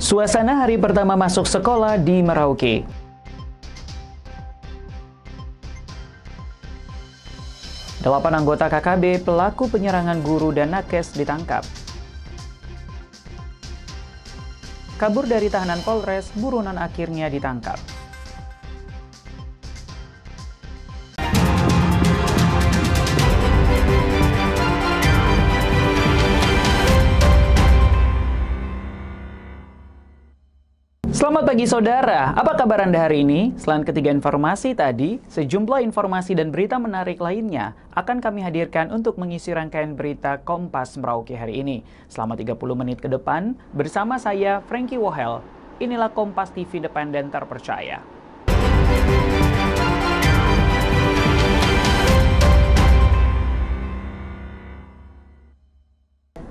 Suasana hari pertama masuk sekolah di Merauke. Delapan anggota KKB pelaku penyerangan guru dan nakes ditangkap. Kabur dari tahanan Polres, buronan akhirnya ditangkap. Selamat pagi saudara, apa kabar Anda hari ini? Selain ketiga informasi tadi, sejumlah informasi dan berita menarik lainnya akan kami hadirkan untuk mengisi rangkaian berita Kompas Merauke hari ini. Selama 30 menit ke depan, bersama saya Frankie Wohel, inilah Kompas TV Independen terpercaya.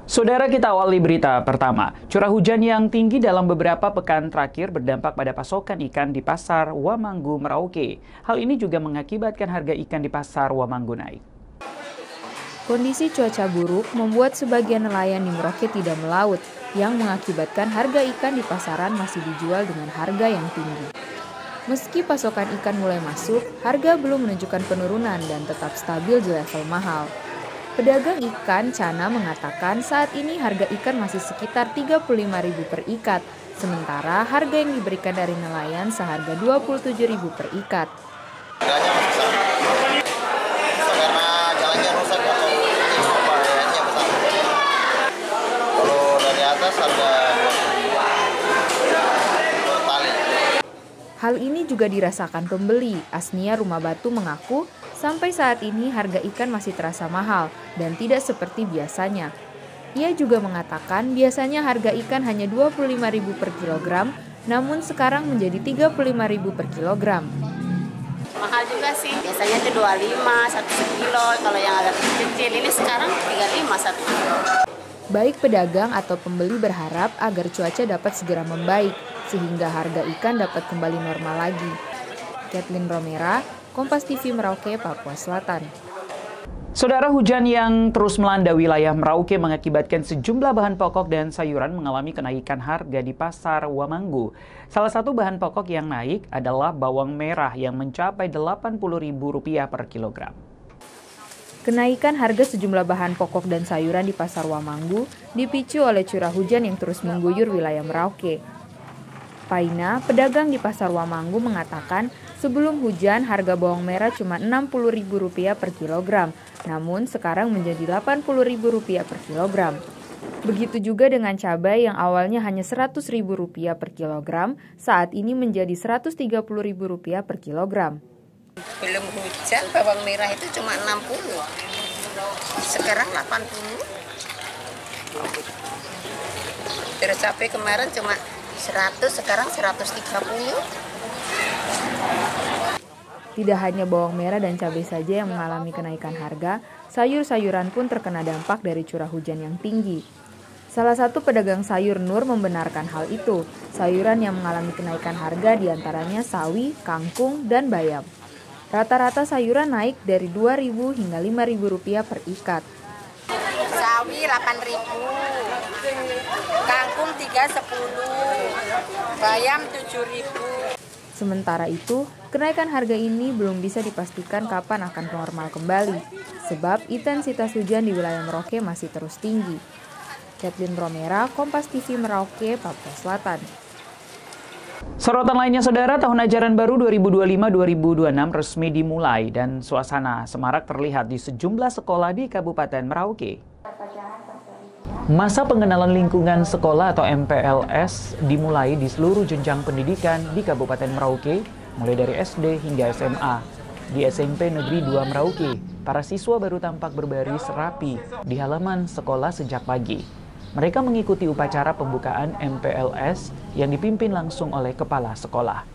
Saudara, kita awali berita pertama. Curah hujan yang tinggi dalam beberapa pekan terakhir berdampak pada pasokan ikan di Pasar Wamanggu, Merauke. Hal ini juga mengakibatkan harga ikan di Pasar Wamanggu naik. Kondisi cuaca buruk membuat sebagian nelayan di Merauke tidak melaut, yang mengakibatkan harga ikan di pasaran masih dijual dengan harga yang tinggi. Meski pasokan ikan mulai masuk, harga belum menunjukkan penurunan dan tetap stabil di level mahal. Pedagang ikan Cana mengatakan saat ini harga ikan masih sekitar Rp35.000 per ikat, sementara harga yang diberikan dari nelayan seharga Rp27.000 per ikat. Harganya masih sama. Karena jalannya rusak atau bayarnya besar. Kalau dari atas harga tali. Hal ini juga dirasakan pembeli. Asnia Rumah Batu mengaku sampai saat ini harga ikan masih terasa mahal dan tidak seperti biasanya. Ia juga mengatakan biasanya harga ikan hanya Rp25.000 per kilogram, namun sekarang menjadi Rp35.000 per kilogram. Mahal juga sih, biasanya itu 25 satu sekilo, kalau yang agak kecil ini sekarang 35 satu kilo. Baik pedagang atau pembeli berharap agar cuaca dapat segera membaik, sehingga harga ikan dapat kembali normal lagi. Kathleen Romera, Kompas TV Merauke, Papua Selatan. Saudara, hujan yang terus melanda wilayah Merauke mengakibatkan sejumlah bahan pokok dan sayuran mengalami kenaikan harga di Pasar Wamanggu. Salah satu bahan pokok yang naik adalah bawang merah yang mencapai Rp80.000 per kilogram. Kenaikan harga sejumlah bahan pokok dan sayuran di Pasar Wamanggu dipicu oleh curah hujan yang terus mengguyur wilayah Merauke. Paina, pedagang di Pasar Wamanggu mengatakan sebelum hujan harga bawang merah cuma Rp60.000 per kilogram, namun sekarang menjadi Rp80.000 per kilogram. Begitu juga dengan cabai yang awalnya hanya Rp100.000 per kilogram, saat ini menjadi Rp130.000 per kilogram. Belum hujan, bawang merah itu cuma 60, sekarang 80. Terus cabai kemarin cuma 100, sekarang 130. Tidak hanya bawang merah dan cabai saja yang mengalami kenaikan harga, sayur-sayuran pun terkena dampak dari curah hujan yang tinggi. Salah satu pedagang sayur Nur membenarkan hal itu. Sayuran yang mengalami kenaikan harga diantaranya sawi, kangkung, dan bayam. Rata-rata sayuran naik dari Rp2.000 hingga Rp5.000 per ikat. Sawi Rp8.000, kangkung Rp3.10, bayam Rp7.000. Sementara itu, kenaikan harga ini belum bisa dipastikan kapan akan normal kembali, sebab intensitas hujan di wilayah Merauke masih terus tinggi. Kathleen Romera, Kompas TV Merauke, Papua Selatan. Sorotan lainnya saudara, tahun ajaran baru 2025-2026 resmi dimulai dan suasana semarak terlihat di sejumlah sekolah di Kabupaten Merauke. Masa pengenalan lingkungan sekolah atau MPLS dimulai di seluruh jenjang pendidikan di Kabupaten Merauke, mulai dari SD hingga SMA. Di SMP Negeri 2 Merauke, para siswa baru tampak berbaris rapi di halaman sekolah sejak pagi. Mereka mengikuti upacara pembukaan MPLS yang dipimpin langsung oleh kepala sekolah.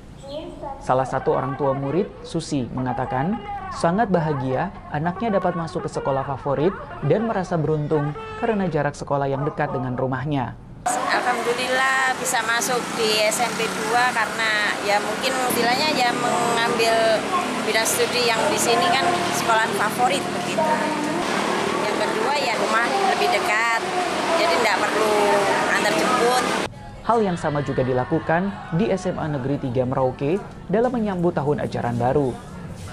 Salah satu orang tua murid, Susi, mengatakan sangat bahagia anaknya dapat masuk ke sekolah favorit dan merasa beruntung karena jarak sekolah yang dekat dengan rumahnya. Alhamdulillah bisa masuk di SMP 2 karena ya mungkin bilangnya ya mengambil bidang studi yang di sini kan sekolah favorit begitu. Yang kedua ya rumah lebih dekat, jadi tidak perlu antar jemput. Hal yang sama juga dilakukan di SMA Negeri 3 Merauke dalam menyambut tahun ajaran baru.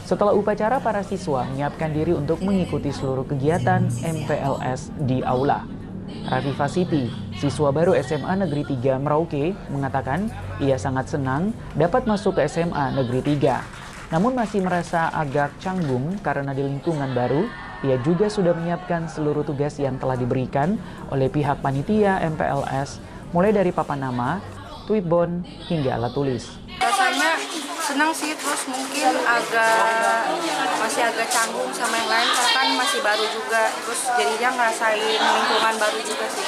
Setelah upacara, para siswa menyiapkan diri untuk mengikuti seluruh kegiatan MPLS di aula. Rafifa Siti, siswa baru SMA Negeri 3 Merauke, mengatakan ia sangat senang dapat masuk ke SMA Negeri 3. Namun masih merasa agak canggung karena di lingkungan baru, ia juga sudah menyiapkan seluruh tugas yang telah diberikan oleh pihak panitia MPLS, mulai dari papan nama, tweetbon, hingga alat tulis. Rasanya senang sih, terus mungkin masih agak canggung sama yang lain karena kan masih baru juga, terus jadinya ngerasain lingkungan baru juga sih.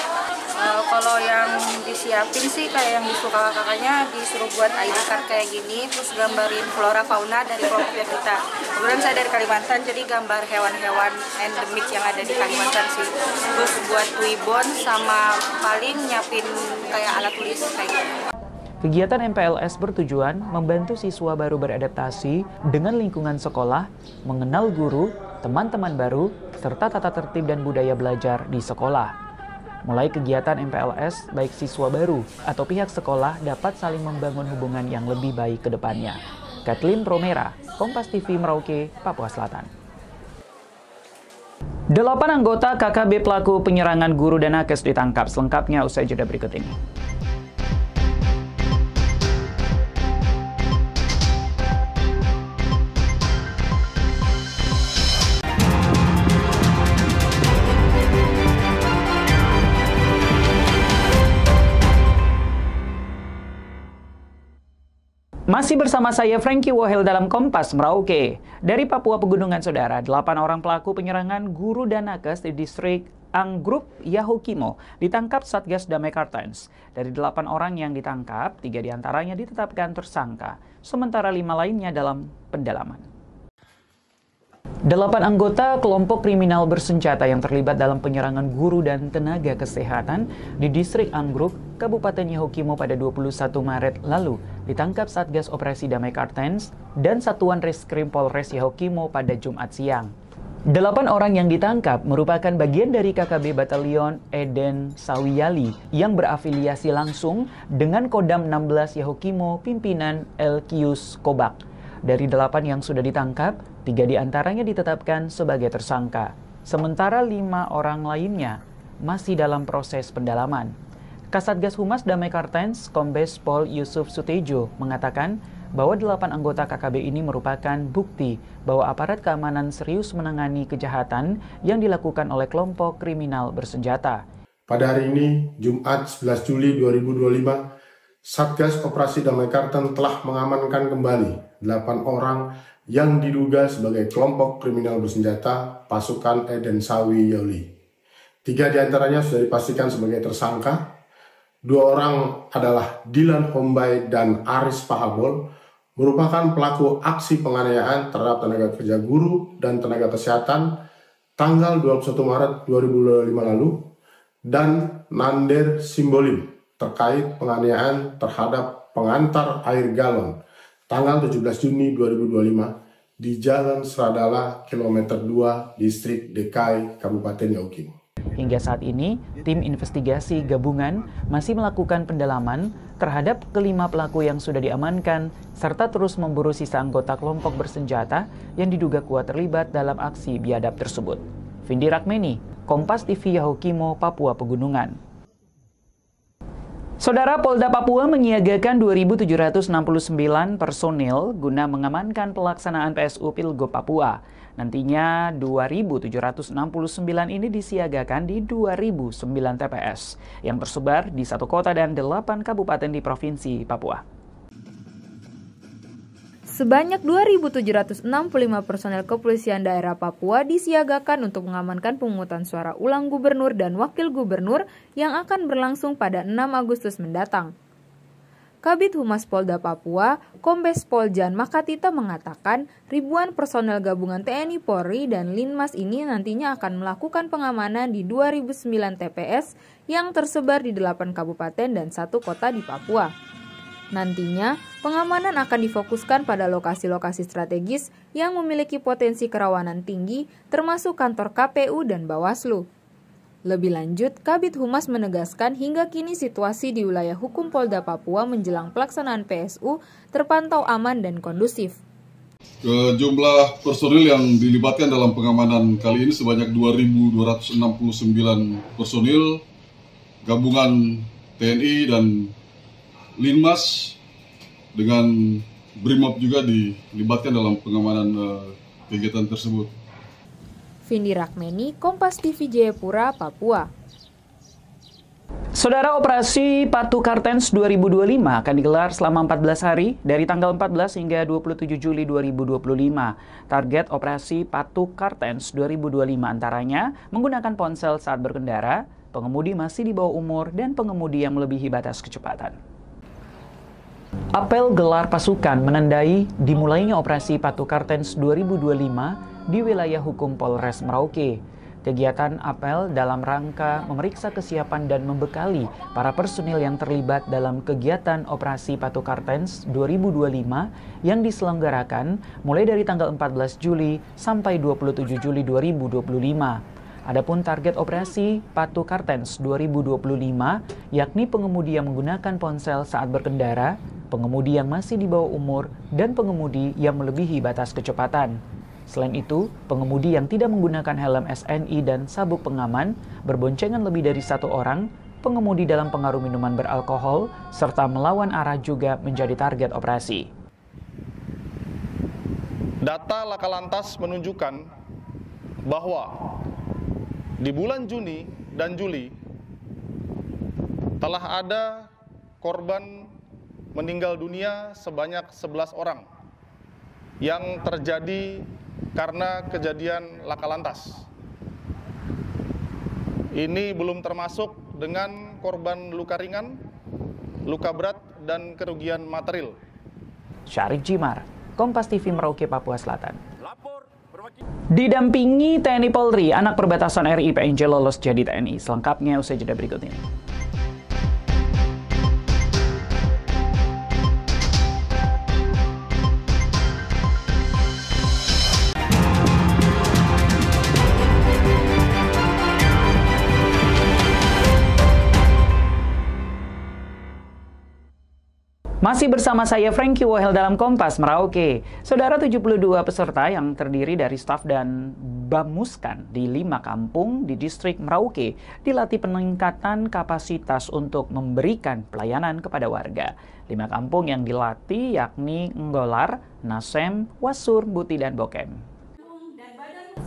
Kalau yang disiapin sih kayak yang disuruh kakak-kakaknya disuruh buat ID card kayak gini, terus gambarin flora fauna dari kelompoknya kita. Kemudian saya dari Kalimantan, jadi gambar hewan-hewan endemik yang ada di Kalimantan sih. Terus buat tweetbon sama paling nyiapin kayak alat tulis kayak gitu. Kegiatan MPLS bertujuan membantu siswa baru beradaptasi dengan lingkungan sekolah, mengenal guru, teman-teman baru, serta tata tertib dan budaya belajar di sekolah. Mulai kegiatan MPLS, baik siswa baru atau pihak sekolah dapat saling membangun hubungan yang lebih baik ke depannya. Kathleen Romera, Kompas TV Merauke, Papua Selatan. 8 anggota KKB pelaku penyerangan guru dan nakes ditangkap. Selengkapnya usai jeda berikut ini. Masih bersama saya Frankie Wohel dalam Kompas Merauke. Dari Papua Pegunungan, saudara, 8 orang pelaku penyerangan guru dan nakes di distrik Anggrup Yahukimo ditangkap Satgas Damai Kartens. Dari 8 orang yang ditangkap, 3 diantaranya ditetapkan tersangka, sementara 5 lainnya dalam pendalaman. 8 anggota kelompok kriminal bersenjata yang terlibat dalam penyerangan guru dan tenaga kesehatan di distrik Anggrup, Kabupaten Yahukimo pada 21 Maret lalu ditangkap Satgas Operasi Damai Kartens dan Satuan Reskrim Polres Yahukimo pada Jumat siang. 8 orang yang ditangkap merupakan bagian dari KKB Batalion Eden Sawiyali yang berafiliasi langsung dengan Kodam 16 Yahukimo pimpinan Elkius Kobak. Dari 8 yang sudah ditangkap, 3 diantaranya ditetapkan sebagai tersangka, sementara 5 orang lainnya masih dalam proses pendalaman. Kasatgas Humas Damai Kartens, Kombes Pol Yusuf Sutejo, mengatakan bahwa 8 anggota KKB ini merupakan bukti bahwa aparat keamanan serius menangani kejahatan yang dilakukan oleh kelompok kriminal bersenjata. Pada hari ini, Jumat 11 Juli 2025, Satgas Operasi Damai Kartens telah mengamankan kembali 8 orang yang diduga sebagai kelompok kriminal bersenjata pasukan Eden Sawi Yoli. 3 diantaranya sudah dipastikan sebagai tersangka. 2 orang adalah Dilan Hombay dan Aris Pahabol, merupakan pelaku aksi penganiayaan terhadap tenaga kerja guru dan tenaga kesehatan tanggal 21 Maret 2025 lalu, dan Nander Simbolim terkait penganiayaan terhadap pengantar air galon tanggal 17 Juni 2025 di Jalan Sradala, kilometer 2, Distrik DKI, Kabupaten Yahukimo. Hingga saat ini, tim investigasi gabungan masih melakukan pendalaman terhadap kelima pelaku yang sudah diamankan, serta terus memburu sisa anggota kelompok bersenjata yang diduga kuat terlibat dalam aksi biadab tersebut. Vindi Rakmeni, Kompas TV Yahukimo, Papua Pegunungan. Saudara, Polda Papua menyiagakan 2.769 personil guna mengamankan pelaksanaan PSU Pilgub Papua. Nantinya 2.769 ini disiagakan di 2.009 TPS yang tersebar di 1 kota dan 8 kabupaten di Provinsi Papua. Sebanyak 2.765 personel kepolisian daerah Papua disiagakan untuk mengamankan pemungutan suara ulang gubernur dan wakil gubernur yang akan berlangsung pada 6 Agustus mendatang. Kabid Humas Polda Papua, Kombes Pol Jan Makatita mengatakan ribuan personel gabungan TNI Polri dan Linmas ini nantinya akan melakukan pengamanan di 2.009 TPS yang tersebar di 8 kabupaten dan 1 kota di Papua. Nantinya, pengamanan akan difokuskan pada lokasi-lokasi strategis yang memiliki potensi kerawanan tinggi, termasuk kantor KPU dan Bawaslu. Lebih lanjut, Kabid Humas menegaskan hingga kini situasi di wilayah hukum Polda Papua menjelang pelaksanaan PSU terpantau aman dan kondusif. Jumlah personil yang dilibatkan dalam pengamanan kali ini sebanyak 2.269 personil gabungan TNI dan Linmas dengan Brimob juga dilibatkan dalam pengamanan kegiatan tersebut. Vindi Rakmeni, Kompas TV Jayapura, Papua. Saudara, operasi Patu Kartens 2025 akan digelar selama 14 hari dari tanggal 14 hingga 27 Juli 2025. Target operasi Patu Kartens 2025 antaranya menggunakan ponsel saat berkendara, pengemudi masih di bawah umur, dan pengemudi yang melebihi batas kecepatan. Apel gelar pasukan menandai dimulainya operasi Patu Kartens 2025 di wilayah hukum Polres Merauke. Kegiatan apel dalam rangka memeriksa kesiapan dan membekali para personil yang terlibat dalam kegiatan operasi Patu Kartens 2025 yang diselenggarakan mulai dari tanggal 14 Juli sampai 27 Juli 2025. Adapun target operasi Patu Kartens 2025 yakni pengemudi yang menggunakan ponsel saat berkendara, pengemudi yang masih di bawah umur, dan pengemudi yang melebihi batas kecepatan. Selain itu, pengemudi yang tidak menggunakan helm SNI dan sabuk pengaman, berboncengan lebih dari 1 orang, pengemudi dalam pengaruh minuman beralkohol, serta melawan arah juga menjadi target operasi. Data Laka Lantas menunjukkan bahwa di bulan Juni dan Juli telah ada korban meninggal dunia sebanyak 11 orang yang terjadi karena kejadian laka lantas. Ini belum termasuk dengan korban luka ringan, luka berat, dan kerugian material. Syarif Jimar, Kompas TV Merauke, Papua Selatan. Didampingi TNI Polri, anak perbatasan RI PNJ lolos jadi TNI. Selengkapnya usai jeda berikut ini. Masih bersama saya Frankie Wohel dalam Kompas Merauke. Saudara, 72 peserta yang terdiri dari staf dan Bamuskan di 5 kampung di distrik Merauke dilatih peningkatan kapasitas untuk memberikan pelayanan kepada warga. 5 kampung yang dilatih yakni Nggolar, Nasem, Wasur, Buti, dan Bokem.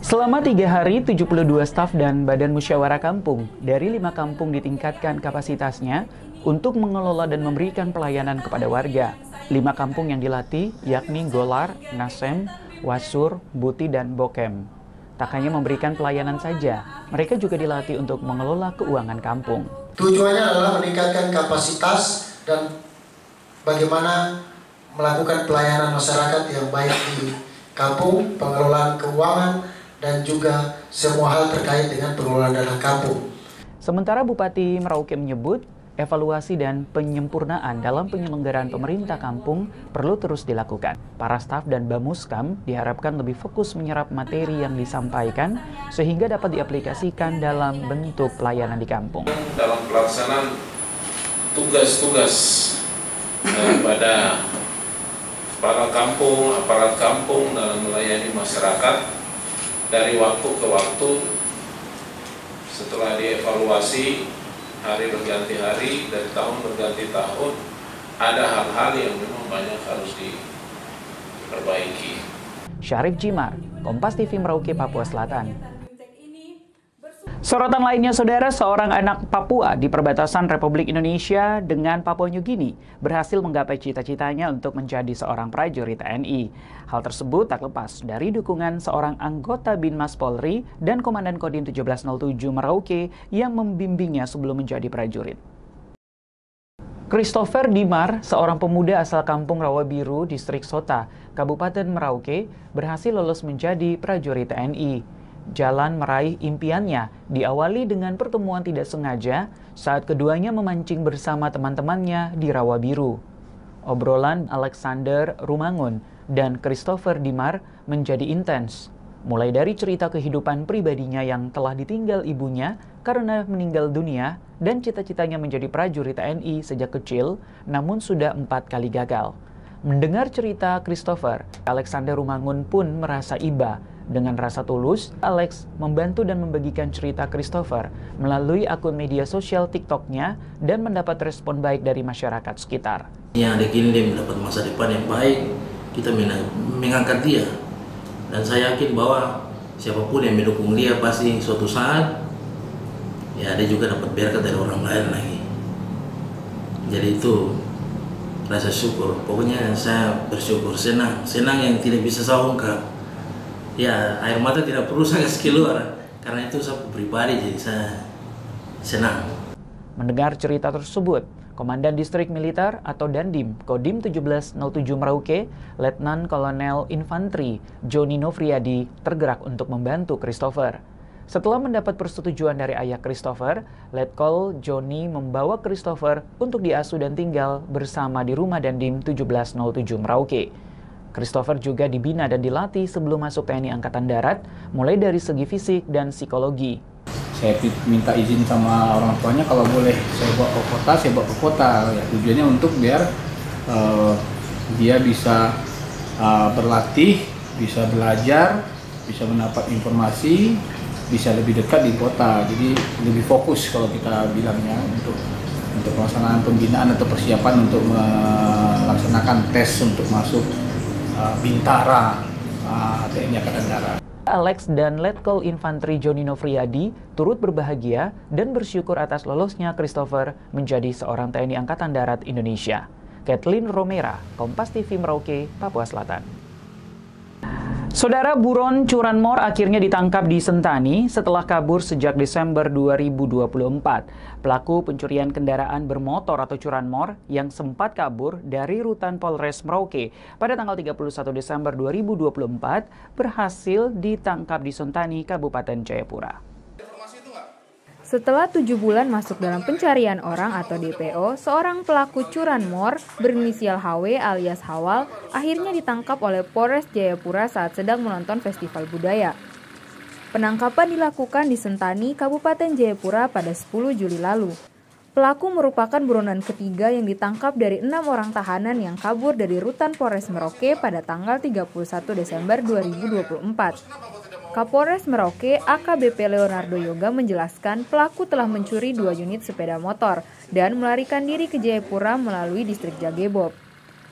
Selama 3 hari, 72 staf dan badan musyawarah kampung dari 5 kampung ditingkatkan kapasitasnya untuk mengelola dan memberikan pelayanan kepada warga. 5 kampung yang dilatih yakni Nggolar, Nasem, Wasur, Buti, dan Bokem. Tak hanya memberikan pelayanan saja, mereka juga dilatih untuk mengelola keuangan kampung. Tujuannya adalah meningkatkan kapasitas dan bagaimana melakukan pelayanan masyarakat yang baik di kampung, pengelolaan keuangan, dan juga semua hal terkait dengan pengelolaan dana kampung. Sementara Bupati Merauke menyebut, evaluasi dan penyempurnaan dalam penyelenggaraan pemerintah kampung perlu terus dilakukan. Para staf dan Bamuskam diharapkan lebih fokus menyerap materi yang disampaikan sehingga dapat diaplikasikan dalam bentuk pelayanan di kampung. Dalam pelaksanaan tugas-tugas pada para kampung, aparat kampung dalam melayani masyarakat dari waktu ke waktu setelah dievaluasi hari berganti hari, dari tahun berganti tahun, ada hal-hal yang memang banyak harus diperbaiki. Syarif Jimar, Kompas TV Merauke, Papua Selatan. Sorotan lainnya, saudara, seorang anak Papua di perbatasan Republik Indonesia dengan Papua New Guinea berhasil menggapai cita-citanya untuk menjadi seorang prajurit TNI. Hal tersebut tak lepas dari dukungan seorang anggota Binmas Polri dan Komandan Kodim 1707 Merauke yang membimbingnya sebelum menjadi prajurit. Christopher Dimar, seorang pemuda asal kampung Rawabiru, Distrik Sota, Kabupaten Merauke, berhasil lolos menjadi prajurit TNI. Jalan meraih impiannya diawali dengan pertemuan tidak sengaja saat keduanya memancing bersama teman-temannya di Rawabiru. Obrolan Alexander Rumangun dan Christopher Dimar menjadi intens. mulai dari cerita kehidupan pribadinya yang telah ditinggal ibunya karena meninggal dunia dan cita-citanya menjadi prajurit TNI sejak kecil, namun sudah 4 kali gagal. Mendengar cerita Christopher, Alexander Rumangun pun merasa iba. Dengan rasa tulus, Alex membantu dan membagikan cerita Christopher melalui akun media sosial TikTok-nya dan mendapat respon baik dari masyarakat sekitar. Yang ada gini dia mendapat masa depan yang baik, kita mengangkat dia. Dan saya yakin bahwa siapapun yang mendukung dia pasti suatu saat ya dia juga dapat berkat dari orang lain lagi. Jadi itu rasa syukur. Pokoknya saya bersyukur, senang yang tidak bisa saya ungkap. Ya air mata tidak perlu saya kasih keluar karena itu saya pribadi, jadi saya senang. Mendengar cerita tersebut, Komandan Distrik Militer atau Dandim Kodim 1707 Merauke, Letnan Kolonel Infantri Joni Nofriadi tergerak untuk membantu Christopher. Setelah mendapat persetujuan dari ayah Christopher, Letkol Joni membawa Christopher untuk diasuh dan tinggal bersama di rumah Dandim 1707 Merauke. Christopher juga dibina dan dilatih sebelum masuk TNI Angkatan Darat, mulai dari segi fisik dan psikologi. Saya minta izin sama orang tuanya kalau boleh saya bawa ke kota. Ya, tujuannya untuk biar dia bisa berlatih, bisa belajar, bisa mendapat informasi, bisa lebih dekat di kota. Jadi lebih fokus kalau kita bilangnya untuk pelaksanaan pembinaan atau persiapan untuk melaksanakan tes untuk masuk Bintara TNI Angkatan Darat. Alex dan Letkol Infantri Joni Nofriadi turut berbahagia dan bersyukur atas lolosnya Christopher menjadi seorang TNI Angkatan Darat Indonesia. Kathleen Romera, Kompas TV Merauke, Papua Selatan. Saudara buron curanmor akhirnya ditangkap di Sentani setelah kabur sejak Desember 2024. Pelaku pencurian kendaraan bermotor atau curanmor yang sempat kabur dari rutan Polres Merauke pada tanggal 31 Desember 2024 berhasil ditangkap di Sentani, Kabupaten Jayapura. Setelah 7 bulan masuk dalam pencarian orang atau DPO, seorang pelaku curanmor berinisial HW alias Hawal akhirnya ditangkap oleh Polres Jayapura saat sedang menonton festival budaya. Penangkapan dilakukan di Sentani, Kabupaten Jayapura pada 10 Juli lalu. Pelaku merupakan buronan ketiga yang ditangkap dari 6 orang tahanan yang kabur dari rutan Polres Merauke pada tanggal 31 Desember 2024. Kapolres Merauke AKBP Leonardo Yoga menjelaskan pelaku telah mencuri 2 unit sepeda motor dan melarikan diri ke Jayapura melalui distrik Jagebob.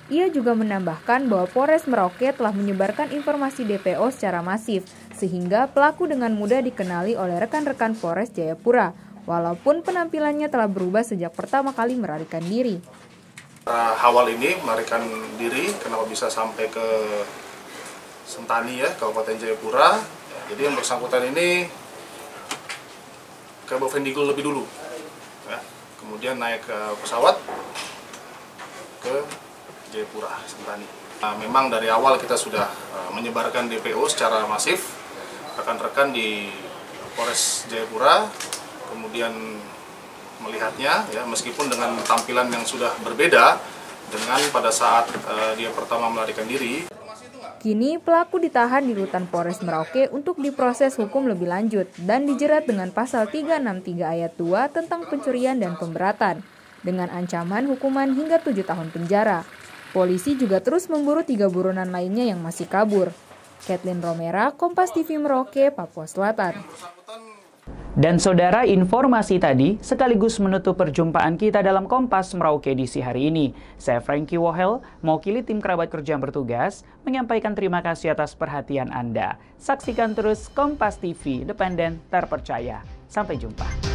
Ia juga menambahkan bahwa Polres Merauke telah menyebarkan informasi DPO secara masif sehingga pelaku dengan mudah dikenali oleh rekan-rekan Polres Jayapura walaupun penampilannya telah berubah sejak pertama kali melarikan diri. Hawal ini melarikan diri kenapa bisa sampai ke Sentani ya, Kabupaten Jayapura. Jadi yang bersangkutan ini ke Bovendigul lebih dulu, ya. Kemudian naik ke pesawat ke Jayapura, Sentani. Nah, memang dari awal kita sudah menyebarkan DPO secara masif, rekan-rekan di Polres Jayapura, kemudian melihatnya, ya meskipun dengan tampilan yang sudah berbeda dengan pada saat dia pertama melarikan diri. Kini pelaku ditahan di rutan Polres Merauke untuk diproses hukum lebih lanjut dan dijerat dengan pasal 363 ayat 2 tentang pencurian dan pemberatan dengan ancaman hukuman hingga 7 tahun penjara. Polisi juga terus memburu 3 buronan lainnya yang masih kabur. Kathleen Romera, Kompas TV Merauke, Papua Selatan. Dan saudara, informasi tadi sekaligus menutup perjumpaan kita dalam Kompas Merauke edisi hari ini. Saya Frankie Wohel, mewakili tim kerabat kerja yang bertugas, menyampaikan terima kasih atas perhatian Anda. Saksikan terus Kompas TV, independen, terpercaya. Sampai jumpa.